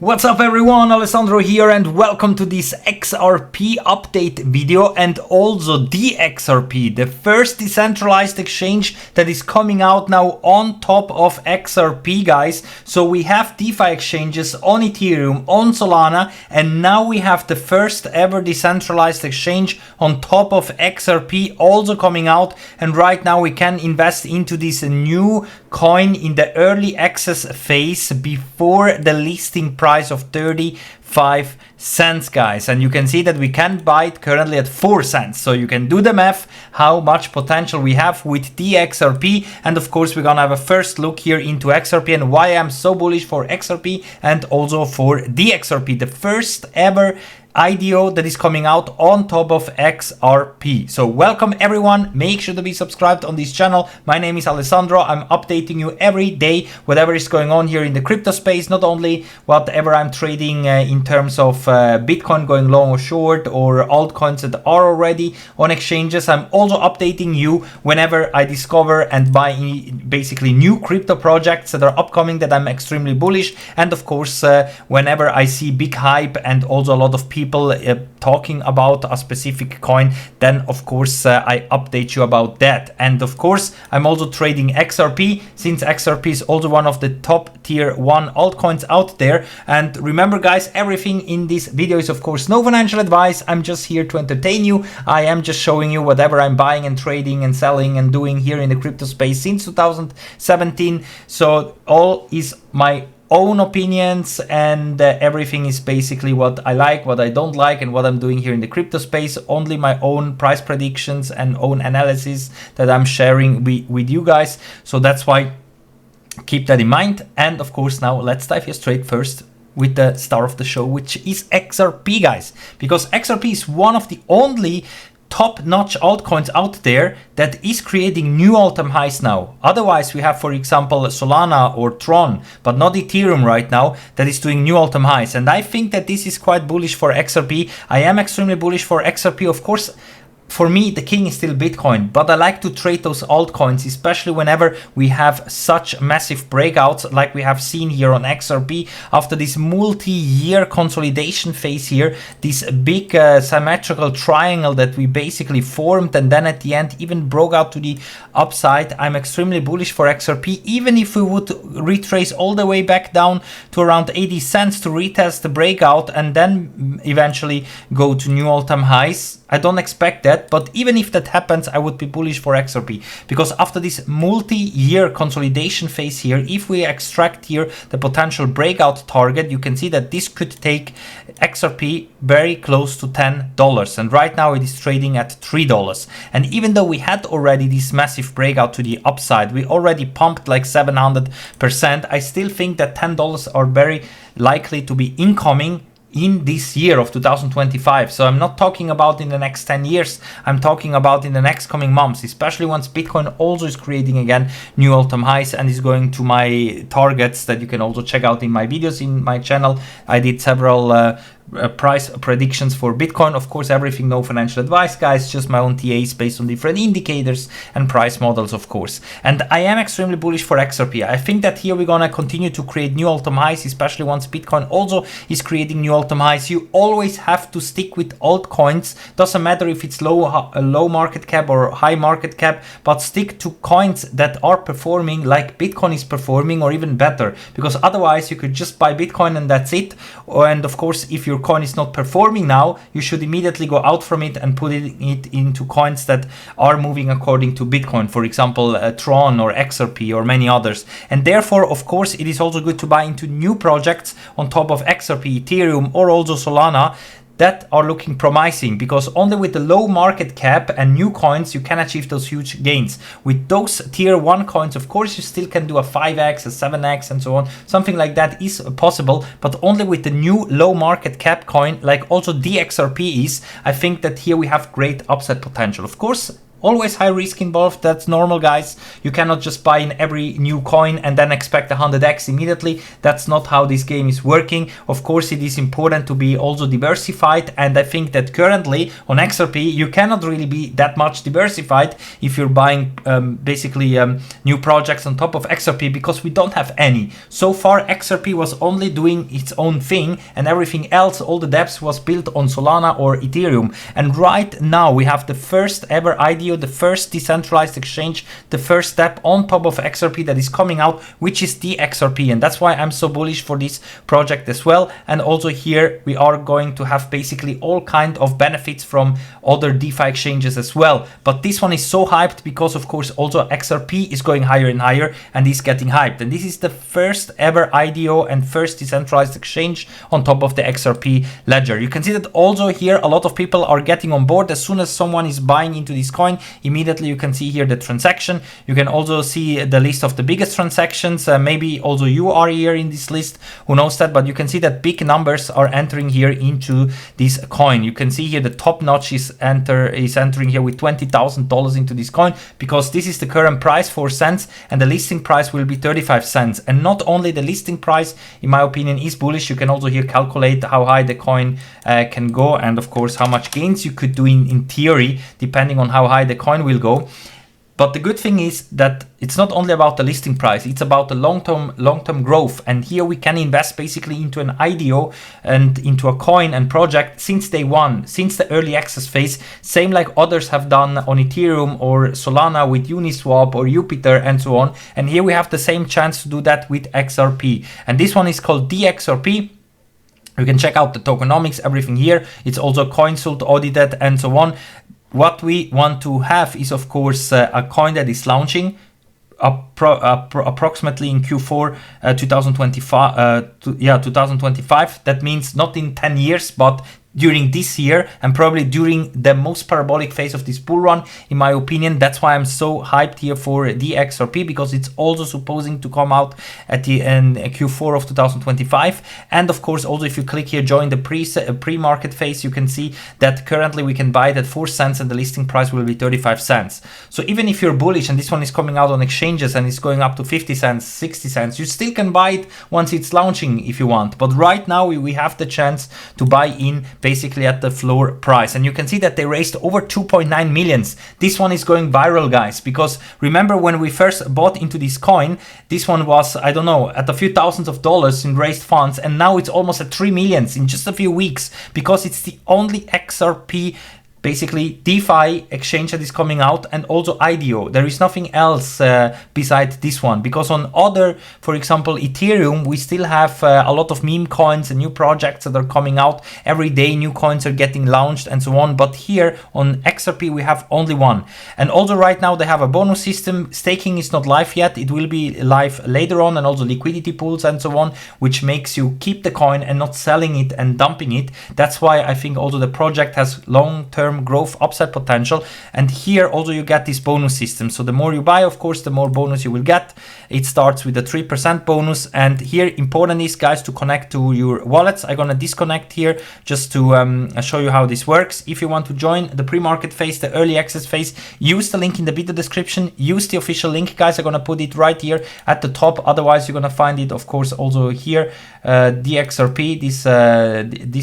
What's up everyone, Alessandro here and welcome to this XRP update video and also DXRP, the first decentralized exchange that is coming out now on top of XRP, guys. So we have DeFi exchanges on Ethereum, on Solana, and now we have the first ever decentralized exchange on top of XRP also coming out, and right now we can invest into this new coin in the early access phase before the listing price of 35 cents, guys. And you can see that we can buy it currently at 4 cents. So you can do the math how much potential we have with DXRP. And of course, we're gonna have a first look here into XRP and why I'm so bullish for XRP and also for DXRP, the first ever IDO that is coming out on top of XRP. So welcome everyone, make sure to be subscribed on this channel. My name is Alessandro. I'm updating you every day whatever is going on here in the crypto space, not only whatever I'm trading in terms of Bitcoin going long or short or altcoins that are already on exchanges. I'm also updating you whenever I discover and buy basically new crypto projects that are upcoming that I'm extremely bullish, and of course whenever I see big hype and also a lot of people talking about a specific coin, then of course I update you about that. And of course I'm also trading XRP, since XRP is also one of the top tier 1 altcoins out there. And remember guys, everything in this video is of course no financial advice. I'm just here to entertain you. I am just showing you whatever I'm buying and trading and selling and doing here in the crypto space since 2017. So all is my own opinions, and everything is basically what I like, what I don't like, and what I'm doing here in the crypto space. Only my own price predictions and own analysis that I'm sharing with you guys. So that's why keep that in mind. And of course now let's dive here straight first with the star of the show, which is XRP, guys, because XRP is one of the only top-notch altcoins out there that is creating new all-time highs now. Otherwise, we have, for example, Solana or Tron, but not Ethereum right now, that is doing new all-time highs. And I think that this is quite bullish for XRP. I am extremely bullish for XRP. Of course, for me, the king is still Bitcoin, but I like to trade those altcoins, especially whenever we have such massive breakouts like we have seen here on XRP after this multi-year consolidation phase here, this big symmetrical triangle that we basically formed and then at the end even broke out to the upside. I'm extremely bullish for XRP, even if we would retrace all the way back down to around 80 cents to retest the breakout and then eventually go to new all-time highs. I don't expect that, but even if that happens, I would be bullish for XRP, because after this multi-year consolidation phase here, if we extract here the potential breakout target, you can see that this could take XRP very close to $10, and right now it is trading at $3. And even though we had already this massive breakout to the upside, we already pumped like 700%, I still think that $10 are very likely to be incoming in this year of 2025. So I'm not talking about in the next 10 years, I'm talking about in the next coming months, especially once Bitcoin also is creating again new all-time highs and is going to my targets that you can also check out in my videos in my channel. I did several price predictions for Bitcoin. Of course, everything no financial advice, guys, just my own TAs based on different indicators and price models, of course. And I am extremely bullish for XRP. I think that here we're gonna continue to create new all-time highs, especially once Bitcoin also is creating new all-time highs. You always have to stick with altcoins, doesn't matter if it's low market cap or high market cap, but stick to coins that are performing like Bitcoin is performing or even better, because otherwise you could just buy Bitcoin and that's it. And of course, if your coin is not performing now, you should immediately go out from it and put it into coins that are moving according to Bitcoin, for example Tron or XRP or many others. And therefore, of course, it is also good to buy into new projects on top of XRP, Ethereum or also Solana that are looking promising, because only with the low market cap and new coins you can achieve those huge gains. With those tier 1 coins, of course, you still can do a 5x, a 7x and so on. Something like that is possible, but only with the new low market cap coin like also DXRP is. I think that here we have great upside potential. Of course, always high risk involved. That's normal, guys. You cannot just buy in every new coin and then expect 100x immediately. That's not how this game is working. Of course, it is important to be also diversified, and I think that currently on XRP you cannot really be that much diversified if you're buying basically new projects on top of XRP, because we don't have any. So far XRP was only doing its own thing, and everything else, all the dApps, was built on Solana or Ethereum. And right now we have the first ever IDO, the first decentralized exchange, the first step on top of XRP that is coming out, which is DXRP, and that's why I'm so bullish for this project as well. And also here we are going to have basically all kind of benefits from other DeFi exchanges as well. But this one is so hyped because of course also XRP is going higher and higher and is getting hyped. And this is the first ever IDO and first decentralized exchange on top of the XRP ledger. You can see that also here a lot of people are getting on board. As soon as someone is buying into this coin, immediately you can see here the transaction. You can also see the list of the biggest transactions. Maybe also you are here in this list, who knows that, but you can see that big numbers are entering here into this coin. You can see here the top notch is entering here with $20,000 into this coin, because this is the current price, 4 cents, and the listing price will be 35 cents. And not only the listing price, in my opinion, is bullish, you can also here calculate how high the coin can go, and of course how much gains you could do in theory, depending on how high the coin will go. But the good thing is that it's not only about the listing price, it's about the long-term growth. And here we can invest basically into an IDO and into a coin and project since day one, since the early access phase, same like others have done on Ethereum or Solana with Uniswap or Jupiter and so on. And here we have the same chance to do that with XRP. And this one is called DXRP. You can check out the tokenomics, everything here. It's also CoinSult audited and so on. What we want to have is, of course, a coin that is launching approximately in Q4 2025. That means not in 10 years, but during this year, and probably during the most parabolic phase of this bull run, in my opinion. That's why I'm so hyped here for DXRP, because it's also supposing to come out at the end Q4 of 2025. And of course, also if you click here, join the pre-market phase, you can see that currently we can buy it at 4 cents and the listing price will be 35 cents. So even if you're bullish and this one is coming out on exchanges and it's going up to 50 cents, 60 cents, you still can buy it once it's launching if you want. But right now we have the chance to buy in basically at the floor price. And you can see that they raised over 2.9 millions. This one is going viral, guys, because remember when we first bought into this coin, this one was, I don't know, at a few thousands of dollars in raised funds, and now it's almost at 3 millions in just a few weeks, because it's the only XRP basically DeFi exchange that is coming out, and also IDO. There is nothing else besides this one, because on other, for example, Ethereum, we still have a lot of meme coins and new projects that are coming out. Every day new coins are getting launched and so on. But here on XRP, we have only one. And also right now they have a bonus system. Staking is not live yet. It will be live later on, and also liquidity pools and so on, which makes you keep the coin and not selling it and dumping it. That's why I think also the project has long-term growth upside potential. And here also you get this bonus system. So the more you buy, of course, the more bonus you will get. It starts with a 3% bonus. And here important is, guys, to connect to your wallets. I'm gonna disconnect here just to show you how this works. If you want to join the pre-market phase, the early access phase, use the link in the video description. Use the official link, guys. I'm gonna put it right here at the top. Otherwise, you're gonna find it, of course, also here, DXRP, this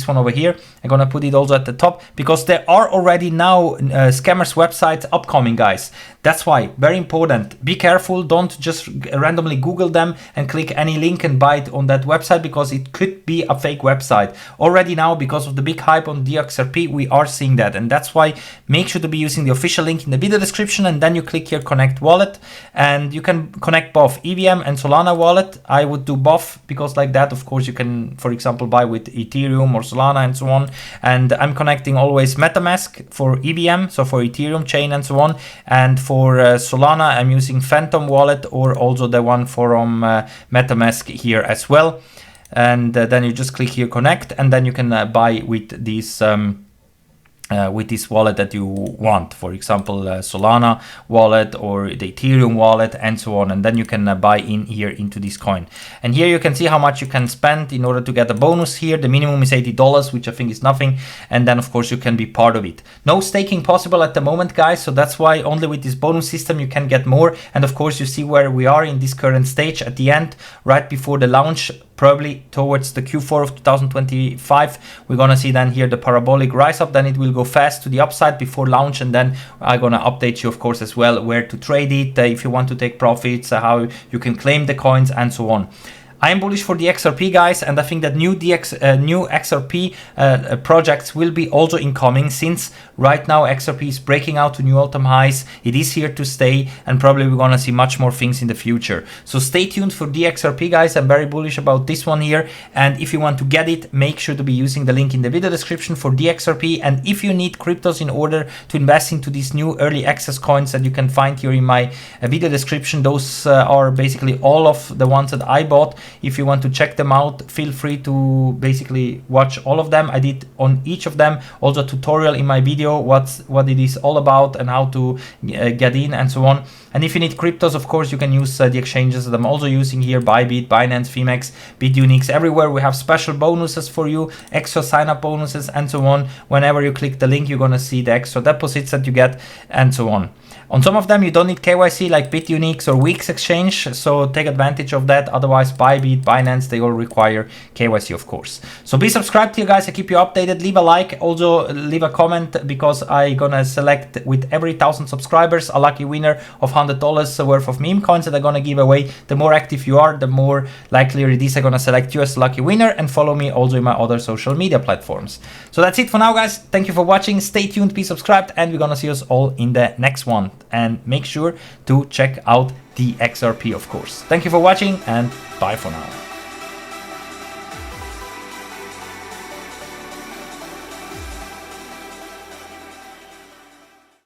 one over here. I'm gonna put it also at the top, because there are already now scammers websites upcoming, guys. That's why, very important. Be careful. Don't just randomly Google them and click any link and buy it on that website, because it could be a fake website. Already now, because of the big hype on DXRP, we are seeing that. And that's why make sure to be using the official link in the video description, and then you click here connect wallet, and you can connect both EVM and Solana wallet. I would do both, because like that, of course, you can, for example, buy with Ethereum or Solana and so on. And I'm connecting always MetaMask for EVM, so for Ethereum chain and so on. And for Solana, I'm using Phantom wallet, or also the one from MetaMask here as well. And then you just click here connect, and then you can buy with these with this wallet that you want, for example Solana wallet or the Ethereum wallet and so on, and then you can buy in here into this coin. And here you can see how much you can spend in order to get a bonus here. The minimum is $80, which I think is nothing, and then of course you can be part of it. No staking possible at the moment, guys, so that's why only with this bonus system you can get more. And of course you see where we are in this current stage at the end, right before the launch, probably towards the Q4 of 2025. We're gonna see then here the parabolic rise up, then it will go fast to the upside before launch, and then I'm gonna update you of course as well where to trade it, if you want to take profits, how you can claim the coins and so on. I am bullish for the XRP, guys, and I think that new XRP projects will be also incoming, since right now XRP is breaking out to new all-time highs. It is here to stay, and probably we're gonna see much more things in the future. So stay tuned for DXRP, guys. I'm very bullish about this one here, and if you want to get it, make sure to be using the link in the video description for DXRP. And if you need cryptos in order to invest into these new early access coins that you can find here in my video description, those are basically all of the ones that I bought. If you want to check them out, feel free to basically watch all of them. I did on each of them also a tutorial in my video what it is all about and how to get in and so on. And if you need cryptos, of course you can use the exchanges that I'm also using here: Bybit, Binance, Fimex, BitUnix. Everywhere we have special bonuses for you, extra sign-up bonuses and so on. Whenever you click the link, you're gonna see the extra deposits that you get and so on. On some of them you don't need KYC, like BitUnix or Wix exchange, so take advantage of that. Otherwise Bybit, Binance, they all require KYC, of course. So be subscribed here, guys. I keep you updated. Leave a like, also leave a comment, because I gonna select with every 1,000 subscribers a lucky winner of $100 worth of meme coins that I'm gonna give away. The more active you are, the more likely it is I'm gonna select you as a lucky winner. And follow me also in my other social media platforms. So that's it for now, guys. Thank you for watching. Stay tuned, be subscribed, and we're gonna see us all in the next one. And make sure to check out the XRP, of course. Thank you for watching, and bye for now.